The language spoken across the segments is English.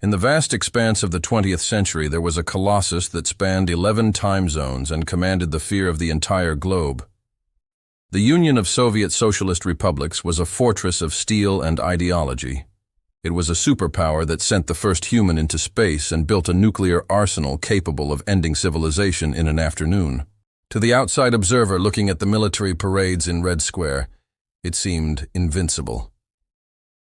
In the vast expanse of the 20th century, there was a colossus that spanned 11 time zones and commanded the fear of the entire globe. The Union of Soviet Socialist Republics was a fortress of steel and ideology. It was a superpower that sent the first human into space and built a nuclear arsenal capable of ending civilization in an afternoon. To the outside observer looking at the military parades in Red Square, it seemed invincible.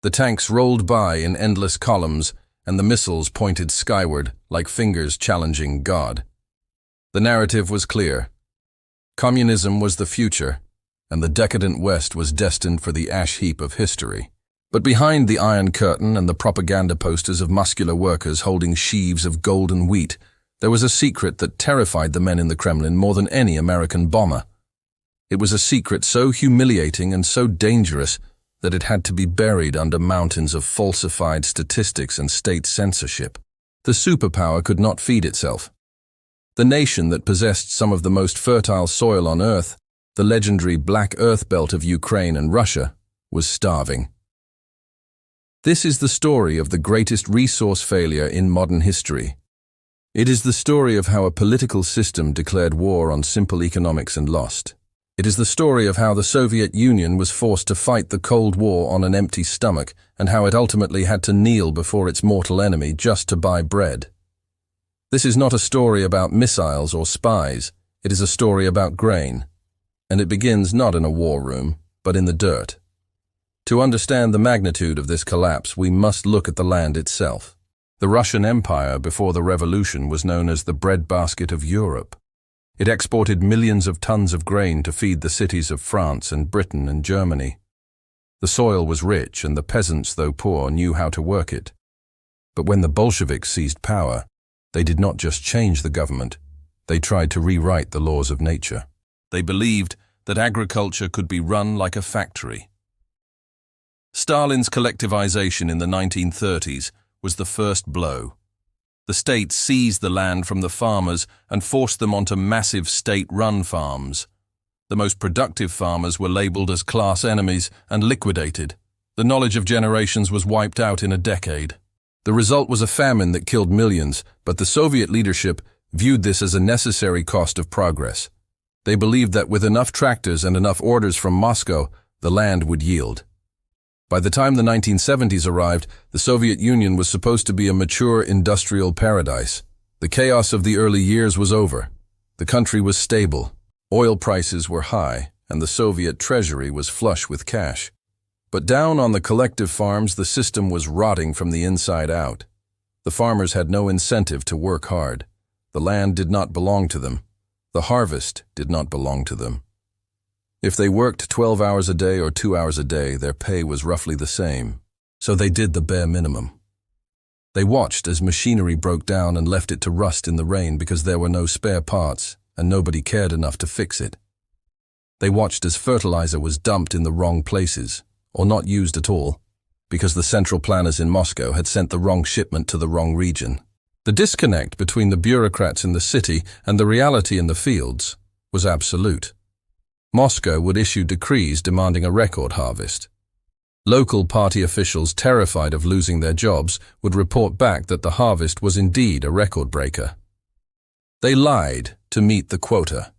The tanks rolled by in endless columns, and the missiles pointed skyward like fingers challenging God. The narrative was clear. Communism was the future, and the decadent West was destined for the ash heap of history. But behind the Iron Curtain and the propaganda posters of muscular workers holding sheaves of golden wheat, there was a secret that terrified the men in the Kremlin more than any American bomber. It was a secret so humiliating and so dangerous that it had to be buried under mountains of falsified statistics and state censorship. The superpower could not feed itself. The nation that possessed some of the most fertile soil on Earth, the legendary Black Earth Belt of Ukraine and Russia, was starving. This is the story of the greatest resource failure in modern history. It is the story of how a political system declared war on simple economics and lost. It is the story of how the Soviet Union was forced to fight the Cold War on an empty stomach and how it ultimately had to kneel before its mortal enemy just to buy bread. This is not a story about missiles or spies. It is a story about grain. And it begins not in a war room, but in the dirt. To understand the magnitude of this collapse, we must look at the land itself. The Russian Empire before the revolution was known as the breadbasket of Europe. It exported millions of tons of grain to feed the cities of France and Britain and Germany. The soil was rich, and the peasants, though poor, knew how to work it. But when the Bolsheviks seized power, they did not just change the government, they tried to rewrite the laws of nature. They believed that agriculture could be run like a factory. Stalin's collectivization in the 1930s was the first blow. The state seized the land from the farmers and forced them onto massive state-run farms. The most productive farmers were labeled as class enemies and liquidated. The knowledge of generations was wiped out in a decade. The result was a famine that killed millions, but the Soviet leadership viewed this as a necessary cost of progress. They believed that with enough tractors and enough orders from Moscow, the land would yield. By the time the 1970s arrived, the Soviet Union was supposed to be a mature industrial paradise. The chaos of the early years was over. The country was stable. Oil prices were high, and the Soviet treasury was flush with cash. But down on the collective farms, the system was rotting from the inside out. The farmers had no incentive to work hard. The land did not belong to them. The harvest did not belong to them. If they worked 12 hours a day or 2 hours a day, their pay was roughly the same. So they did the bare minimum. They watched as machinery broke down and left it to rust in the rain because there were no spare parts and nobody cared enough to fix it. They watched as fertilizer was dumped in the wrong places, or not used at all, because the central planners in Moscow had sent the wrong shipment to the wrong region. The disconnect between the bureaucrats in the city and the reality in the fields was absolute. Moscow would issue decrees demanding a record harvest. Local party officials, terrified of losing their jobs, would report back that the harvest was indeed a record breaker. They lied to meet the quota.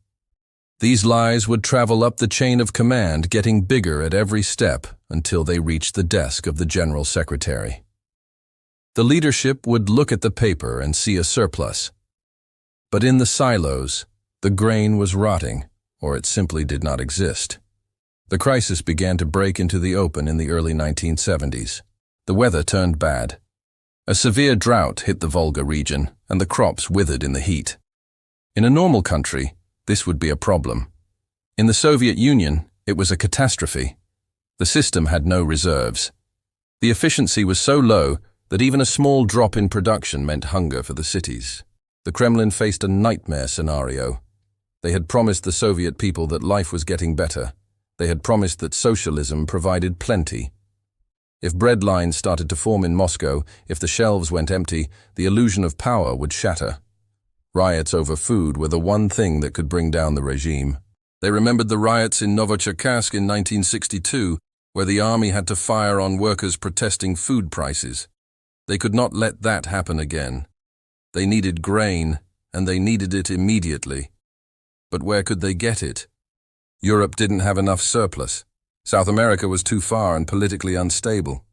These lies would travel up the chain of command, getting bigger at every step until they reached the desk of the General Secretary. The leadership would look at the paper and see a surplus. But in the silos, the grain was rotting, or it simply did not exist. The crisis began to break into the open in the early 1970s. The weather turned bad. A severe drought hit the Volga region, and the crops withered in the heat. In a normal country, this would be a problem. In the Soviet Union, it was a catastrophe. The system had no reserves. The efficiency was so low that even a small drop in production meant hunger for the cities. The Kremlin faced a nightmare scenario. They had promised the Soviet people that life was getting better. They had promised that socialism provided plenty. If bread lines started to form in Moscow, if the shelves went empty, the illusion of power would shatter. Riots over food were the one thing that could bring down the regime. They remembered the riots in Novocherkassk in 1962, where the army had to fire on workers protesting food prices. They could not let that happen again. They needed grain, and they needed it immediately. But where could they get it? Europe didn't have enough surplus. South America was too far and politically unstable.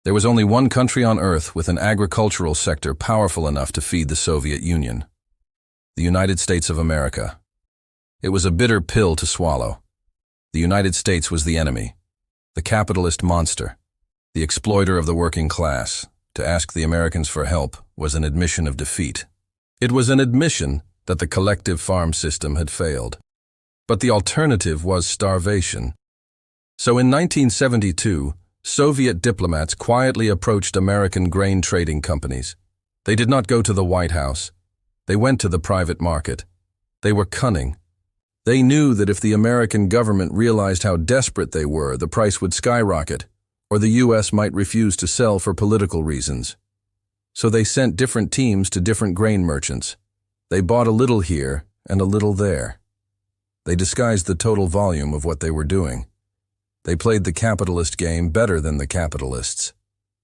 There was only one country on Earth with an agricultural sector powerful enough to feed the Soviet Union: the United States of America. It was a bitter pill to swallow. The United States was the enemy, the capitalist monster, the exploiter of the working class. To ask the Americans for help was an admission of defeat. It was an admission that the collective farm system had failed. But the alternative was starvation. So in 1972, Soviet diplomats quietly approached American grain trading companies. They did not go to the White House. They went to the private market. They were cunning. They knew that if the American government realized how desperate they were, the price would skyrocket, or the U.S. might refuse to sell for political reasons. So they sent different teams to different grain merchants. They bought a little here and a little there. They disguised the total volume of what they were doing. They played the capitalist game better than the capitalists.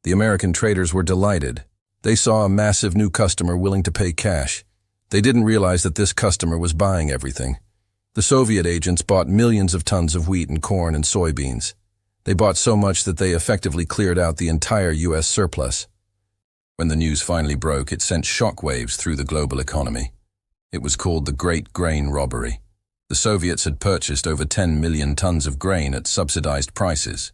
The American traders were delighted. They saw a massive new customer willing to pay cash. They didn't realize that this customer was buying everything. The Soviet agents bought millions of tons of wheat and corn and soybeans. They bought so much that they effectively cleared out the entire U.S. surplus. When the news finally broke, it sent shockwaves through the global economy. It was called the Great Grain Robbery. The Soviets had purchased over 10 million tons of grain at subsidized prices.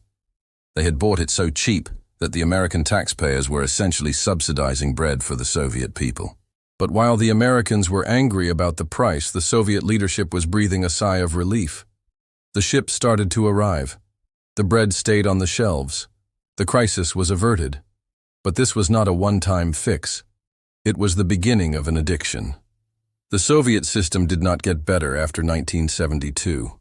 They had bought it so cheap that the American taxpayers were essentially subsidizing bread for the Soviet people. But while the Americans were angry about the price, the Soviet leadership was breathing a sigh of relief. The ships started to arrive. The bread stayed on the shelves. The crisis was averted. But this was not a one-time fix. It was the beginning of an addiction. The Soviet system did not get better after 1972.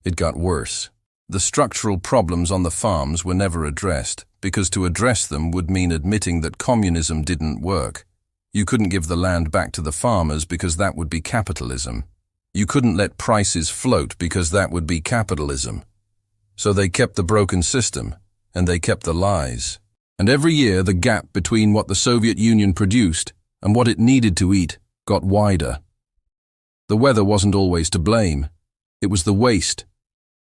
It got worse. The structural problems on the farms were never addressed, because to address them would mean admitting that communism didn't work. You couldn't give the land back to the farmers because that would be capitalism. You couldn't let prices float because that would be capitalism. So they kept the broken system, and they kept the lies. And every year the gap between what the Soviet Union produced and what it needed to eat got wider. The weather wasn't always to blame. It was the waste.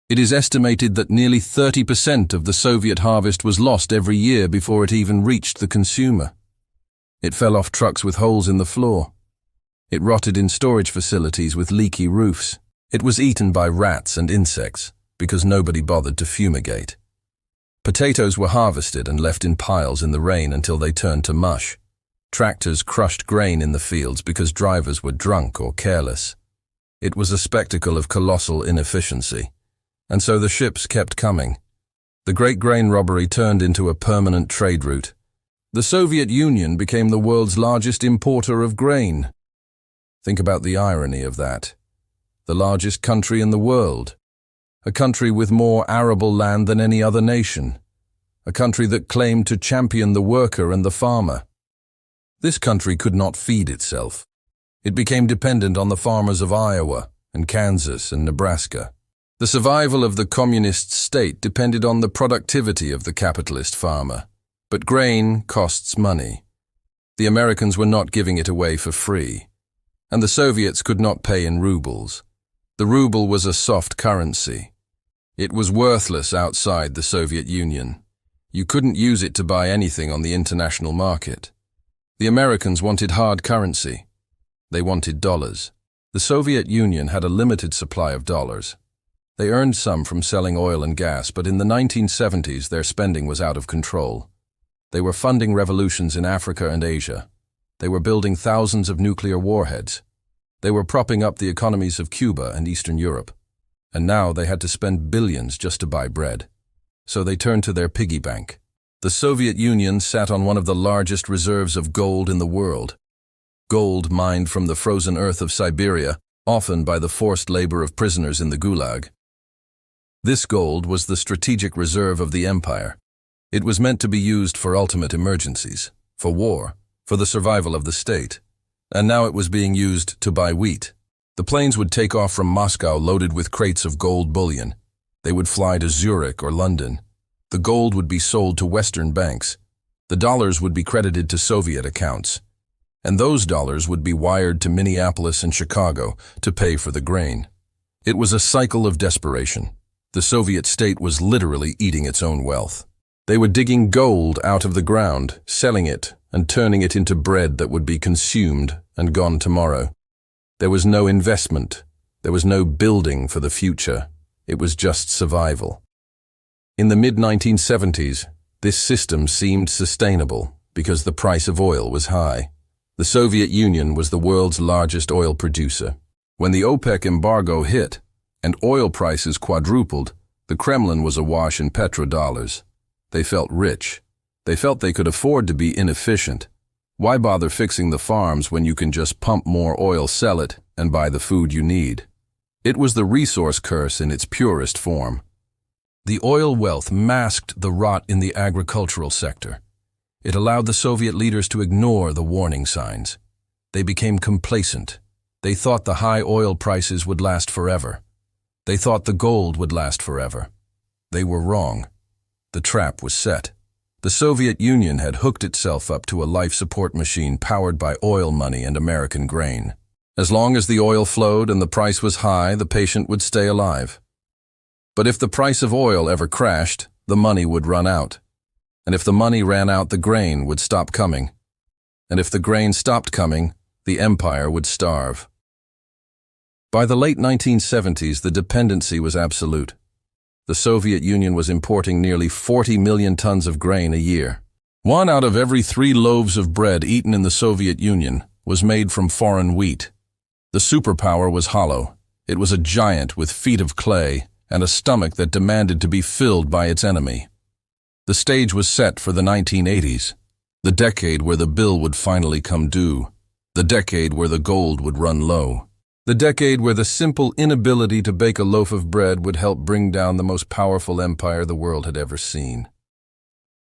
It is estimated that nearly 30% of the Soviet harvest was lost every year before it even reached the consumer. It fell off trucks with holes in the floor. It rotted in storage facilities with leaky roofs. It was eaten by rats and insects because nobody bothered to fumigate. Potatoes were harvested and left in piles in the rain until they turned to mush. Tractors crushed grain in the fields because drivers were drunk or careless. It was a spectacle of colossal inefficiency. And so the ships kept coming. The Great Grain Robbery turned into a permanent trade route. The Soviet Union became the world's largest importer of grain. Think about the irony of that. The largest country in the world. A country with more arable land than any other nation. A country that claimed to champion the worker and the farmer. This country could not feed itself. It became dependent on the farmers of Iowa and Kansas and Nebraska. The survival of the communist state depended on the productivity of the capitalist farmer. But grain costs money. The Americans were not giving it away for free. And the Soviets could not pay in rubles. The ruble was a soft currency. It was worthless outside the Soviet Union. You couldn't use it to buy anything on the international market. The Americans wanted hard currency. They wanted dollars. The Soviet Union had a limited supply of dollars. They earned some from selling oil and gas, but in the 1970s their spending was out of control. They were funding revolutions in Africa and Asia. They were building thousands of nuclear warheads. They were propping up the economies of Cuba and Eastern Europe. And now they had to spend billions just to buy bread. So they turned to their piggy bank. The Soviet Union sat on one of the largest reserves of gold in the world. Gold mined from the frozen earth of Siberia, often by the forced labor of prisoners in the Gulag. This gold was the strategic reserve of the empire. It was meant to be used for ultimate emergencies, for war, for the survival of the state. And now it was being used to buy wheat. The planes would take off from Moscow loaded with crates of gold bullion. They would fly to Zurich or London. The gold would be sold to Western banks. The dollars would be credited to Soviet accounts, and those dollars would be wired to Minneapolis and Chicago to pay for the grain. It was a cycle of desperation. The Soviet state was literally eating its own wealth. They were digging gold out of the ground, selling it, and turning it into bread that would be consumed and gone tomorrow. There was no investment. There was no building for the future. It was just survival. In the mid-1970s, this system seemed sustainable because the price of oil was high. The Soviet Union was the world's largest oil producer. When the OPEC embargo hit and oil prices quadrupled, the Kremlin was awash in petrodollars. They felt rich. They felt they could afford to be inefficient. Why bother fixing the farms when you can just pump more oil, sell it, and buy the food you need? It was the resource curse in its purest form. The oil wealth masked the rot in the agricultural sector. It allowed the Soviet leaders to ignore the warning signs. They became complacent. They thought the high oil prices would last forever. They thought the gold would last forever. They were wrong. The trap was set. The Soviet Union had hooked itself up to a life support machine powered by oil money and American grain. As long as the oil flowed and the price was high, the patient would stay alive. But if the price of oil ever crashed, the money would run out. And if the money ran out, the grain would stop coming. And if the grain stopped coming, the empire would starve. By the late 1970s, the dependency was absolute. The Soviet Union was importing nearly 40 million tons of grain a year. 1 out of every 3 loaves of bread eaten in the Soviet Union was made from foreign wheat. The superpower was hollow. It was a giant with feet of clay and a stomach that demanded to be filled by its enemy. The stage was set for the 1980s, the decade where the bill would finally come due, the decade where the gold would run low, the decade where the simple inability to bake a loaf of bread would help bring down the most powerful empire the world had ever seen.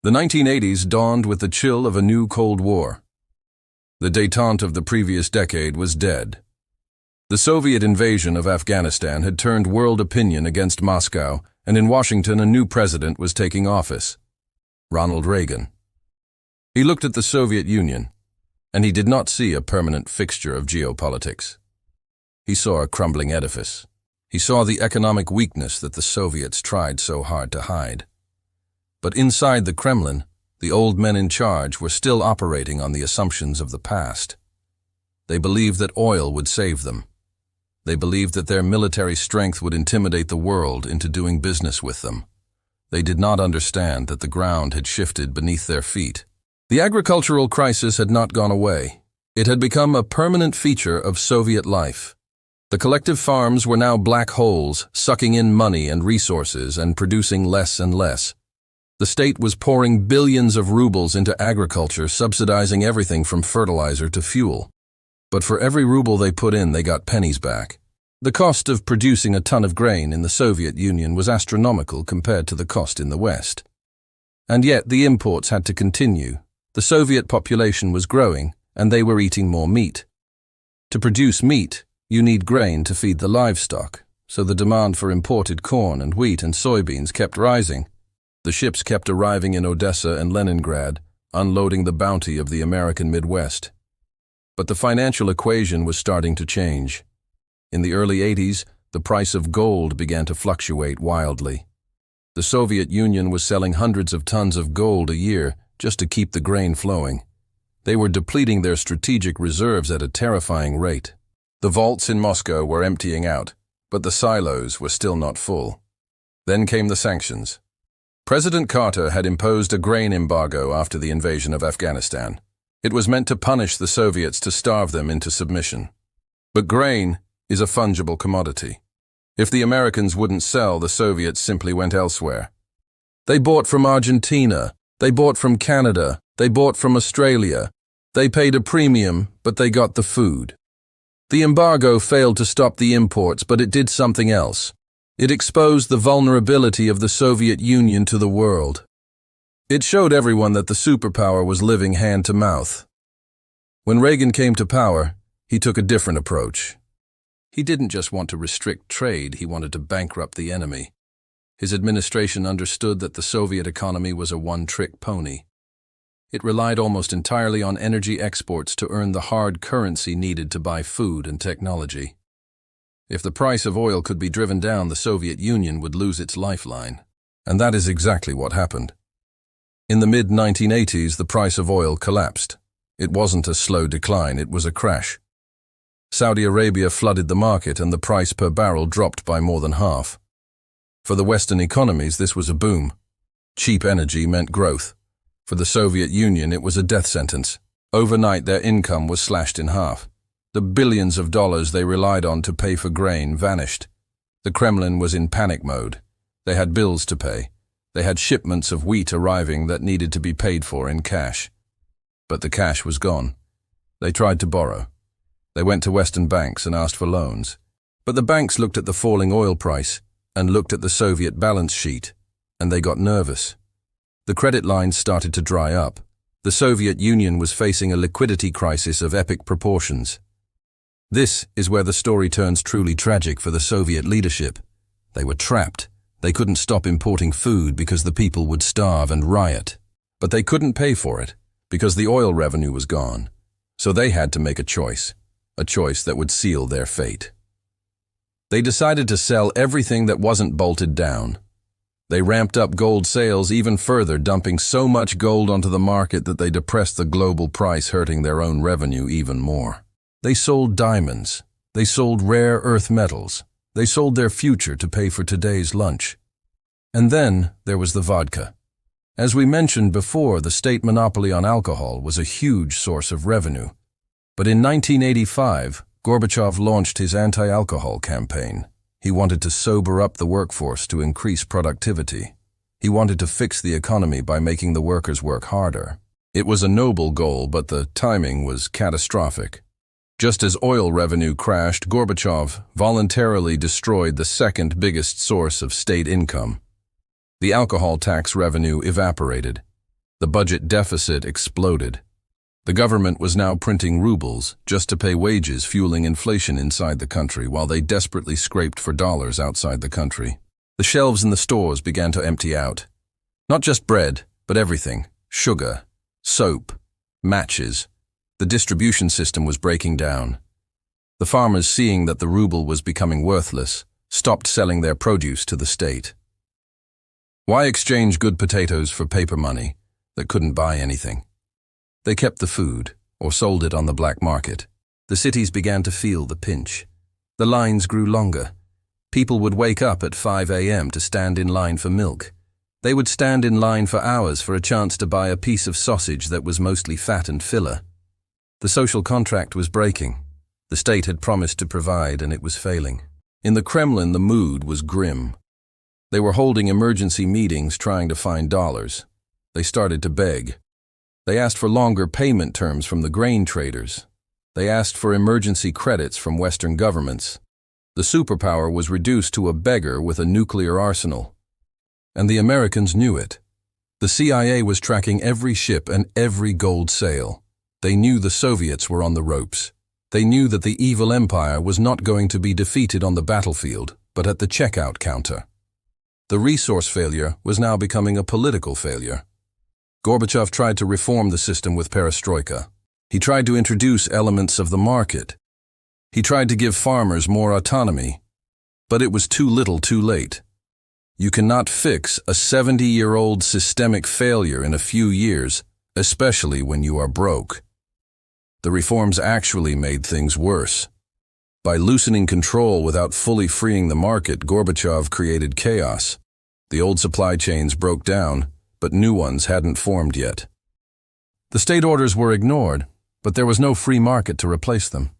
The 1980s dawned with the chill of a new Cold War. The détente of the previous decade was dead. The Soviet invasion of Afghanistan had turned world opinion against Moscow, and in Washington a new president was taking office. Ronald Reagan. He looked at the Soviet Union, and he did not see a permanent fixture of geopolitics. He saw a crumbling edifice. He saw the economic weakness that the Soviets tried so hard to hide. But inside the Kremlin, the old men in charge were still operating on the assumptions of the past. They believed that oil would save them. They believed that their military strength would intimidate the world into doing business with them. They did not understand that the ground had shifted beneath their feet. The agricultural crisis had not gone away. It had become a permanent feature of Soviet life. The collective farms were now black holes, sucking in money and resources and producing less and less. The state was pouring billions of rubles into agriculture, subsidizing everything from fertilizer to fuel. But for every ruble they put in, they got pennies back. The cost of producing a ton of grain in the Soviet Union was astronomical compared to the cost in the West. And yet the imports had to continue. The Soviet population was growing, and they were eating more meat. To produce meat, you need grain to feed the livestock, so the demand for imported corn and wheat and soybeans kept rising. The ships kept arriving in Odessa and Leningrad, unloading the bounty of the American Midwest. But the financial equation was starting to change. In the early 80s, the price of gold began to fluctuate wildly. The Soviet Union was selling hundreds of tons of gold a year just to keep the grain flowing. They were depleting their strategic reserves at a terrifying rate. The vaults in Moscow were emptying out, but the silos were still not full. Then came the sanctions. President Carter had imposed a grain embargo after the invasion of Afghanistan. It was meant to punish the Soviets to starve them into submission. But grain is a fungible commodity. If the Americans wouldn't sell, the Soviets simply went elsewhere. They bought from Argentina, they bought from Canada, they bought from Australia. They paid a premium, but they got the food. The embargo failed to stop the imports, but it did something else. It exposed the vulnerability of the Soviet Union to the world. It showed everyone that the superpower was living hand to mouth. When Reagan came to power, he took a different approach. He didn't just want to restrict trade, he wanted to bankrupt the enemy. His administration understood that the Soviet economy was a one-trick pony. It relied almost entirely on energy exports to earn the hard currency needed to buy food and technology. If the price of oil could be driven down, the Soviet Union would lose its lifeline. And that is exactly what happened. In the mid-1980s, the price of oil collapsed. It wasn't a slow decline, it was a crash. Saudi Arabia flooded the market and the price per barrel dropped by more than half. For the Western economies, this was a boom. Cheap energy meant growth. For the Soviet Union, it was a death sentence. Overnight, their income was slashed in half. The billions of dollars they relied on to pay for grain vanished. The Kremlin was in panic mode. They had bills to pay. They had shipments of wheat arriving that needed to be paid for in cash. But the cash was gone. They tried to borrow. They went to Western banks and asked for loans. But the banks looked at the falling oil price and looked at the Soviet balance sheet, and they got nervous. The credit lines started to dry up. The Soviet Union was facing a liquidity crisis of epic proportions. This is where the story turns truly tragic for the Soviet leadership. They were trapped. They couldn't stop importing food because the people would starve and riot. But they couldn't pay for it because the oil revenue was gone. So they had to make a choice that would seal their fate. They decided to sell everything that wasn't bolted down. They ramped up gold sales even further, dumping so much gold onto the market that they depressed the global price, hurting their own revenue even more. They sold diamonds. They sold rare earth metals. They sold their future to pay for today's lunch. And then there was the vodka. As we mentioned before, the state monopoly on alcohol was a huge source of revenue. But in 1985, Gorbachev launched his anti-alcohol campaign. He wanted to sober up the workforce to increase productivity. He wanted to fix the economy by making the workers work harder. It was a noble goal, but the timing was catastrophic. Just as oil revenue crashed, Gorbachev voluntarily destroyed the second biggest source of state income. The alcohol tax revenue evaporated. The budget deficit exploded. The government was now printing rubles just to pay wages, fueling inflation inside the country while they desperately scraped for dollars outside the country. The shelves in the stores began to empty out. Not just bread, but everything: sugar, soap, matches. The distribution system was breaking down. The farmers, seeing that the ruble was becoming worthless, stopped selling their produce to the state. Why exchange good potatoes for paper money that couldn't buy anything? They kept the food, or sold it on the black market. The cities began to feel the pinch. The lines grew longer. People would wake up at 5 a.m. to stand in line for milk. They would stand in line for hours for a chance to buy a piece of sausage that was mostly fat and filler. The social contract was breaking. The state had promised to provide, and it was failing. In the Kremlin, the mood was grim. They were holding emergency meetings trying to find dollars. They started to beg. They asked for longer payment terms from the grain traders. They asked for emergency credits from Western governments. The superpower was reduced to a beggar with a nuclear arsenal. And the Americans knew it. The CIA was tracking every ship and every gold sale. They knew the Soviets were on the ropes. They knew that the evil empire was not going to be defeated on the battlefield, but at the checkout counter. The resource failure was now becoming a political failure. Gorbachev tried to reform the system with perestroika. He tried to introduce elements of the market. He tried to give farmers more autonomy. But it was too little too late. You cannot fix a 70-year-old systemic failure in a few years, especially when you are broke. The reforms actually made things worse. By loosening control without fully freeing the market, Gorbachev created chaos. The old supply chains broke down, but new ones hadn't formed yet. The state orders were ignored, but there was no free market to replace them.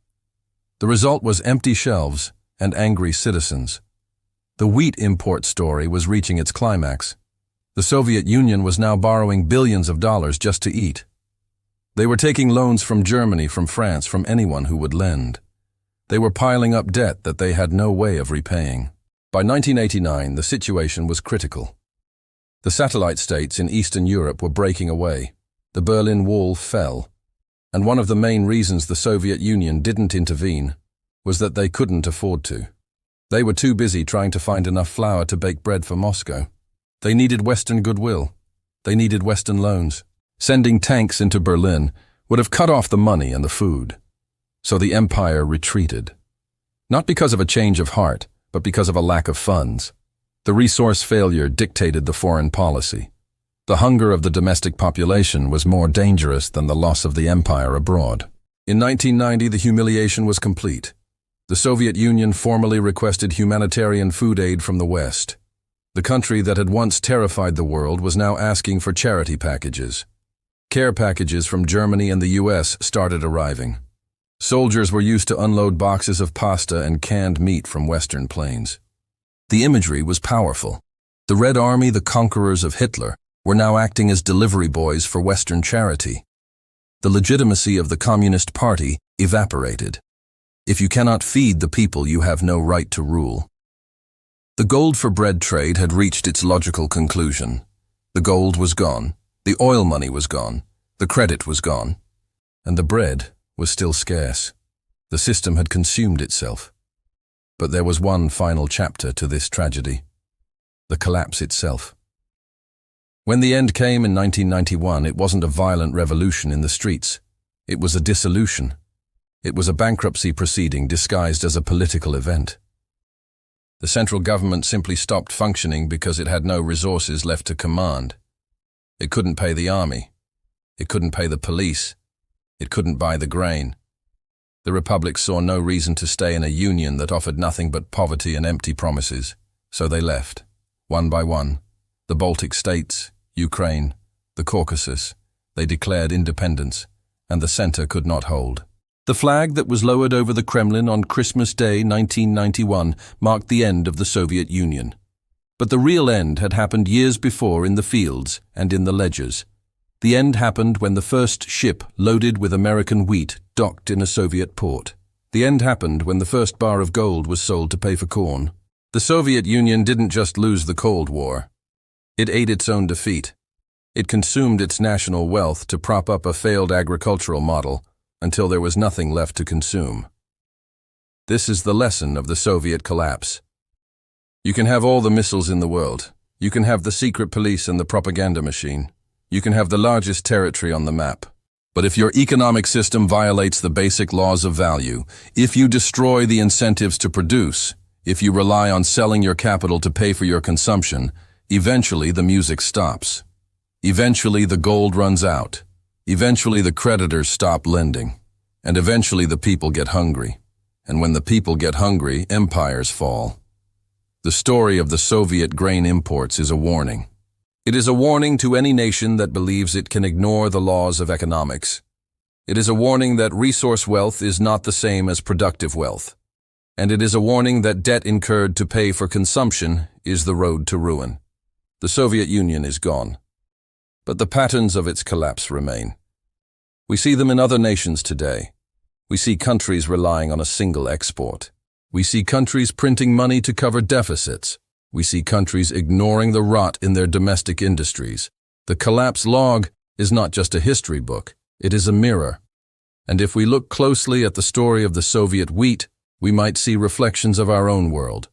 The result was empty shelves and angry citizens. The wheat import story was reaching its climax. The Soviet Union was now borrowing billions of dollars just to eat. They were taking loans from Germany, from France, from anyone who would lend. They were piling up debt that they had no way of repaying. By 1989, the situation was critical. The satellite states in Eastern Europe were breaking away. The Berlin Wall fell. And one of the main reasons the Soviet Union didn't intervene was that they couldn't afford to. They were too busy trying to find enough flour to bake bread for Moscow. They needed Western goodwill. They needed Western loans. Sending tanks into Berlin would have cut off the money and the food. So the empire retreated. Not because of a change of heart, but because of a lack of funds. The resource failure dictated the foreign policy. The hunger of the domestic population was more dangerous than the loss of the empire abroad. In 1990, the humiliation was complete. The Soviet Union formally requested humanitarian food aid from the West. The country that had once terrified the world was now asking for charity packages. Care packages from Germany and the US started arriving. Soldiers were used to unload boxes of pasta and canned meat from Western plains. The imagery was powerful. The Red Army, the conquerors of Hitler, were now acting as delivery boys for Western charity. The legitimacy of the Communist Party evaporated. If you cannot feed the people, you have no right to rule. The gold for bread trade had reached its logical conclusion. The gold was gone, the oil money was gone, the credit was gone, and the bread was still scarce. The system had consumed itself. But there was one final chapter to this tragedy: the collapse itself. When the end came in 1991, it wasn't a violent revolution in the streets. It was a dissolution. It was a bankruptcy proceeding disguised as a political event. The central government simply stopped functioning because it had no resources left to command. It couldn't pay the army. It couldn't pay the police. It couldn't buy the grain. The Republic saw no reason to stay in a union that offered nothing but poverty and empty promises, so they left, one by one. The Baltic states, Ukraine, the Caucasus, they declared independence, and the center could not hold. The flag that was lowered over the Kremlin on Christmas Day 1991 marked the end of the Soviet Union. But the real end had happened years before in the fields and in the ledgers. The end happened when the first ship loaded with American wheat docked in a Soviet port. The end happened when the first bar of gold was sold to pay for corn. The Soviet Union didn't just lose the Cold War. It ate its own defeat. It consumed its national wealth to prop up a failed agricultural model until there was nothing left to consume. This is the lesson of the Soviet collapse. You can have all the missiles in the world. You can have the secret police and the propaganda machine. You can have the largest territory on the map. But if your economic system violates the basic laws of value, if you destroy the incentives to produce, if you rely on selling your capital to pay for your consumption, eventually the music stops. Eventually the gold runs out. Eventually the creditors stop lending. And eventually the people get hungry. And when the people get hungry, empires fall. The story of the Soviet grain imports is a warning. It is a warning to any nation that believes it can ignore the laws of economics. It is a warning that resource wealth is not the same as productive wealth. And it is a warning that debt incurred to pay for consumption is the road to ruin. The Soviet Union is gone. But the patterns of its collapse remain. We see them in other nations today. We see countries relying on a single export. We see countries printing money to cover deficits. We see countries ignoring the rot in their domestic industries. The collapse log is not just a history book, it is a mirror. And if we look closely at the story of the Soviet wheat, we might see reflections of our own world.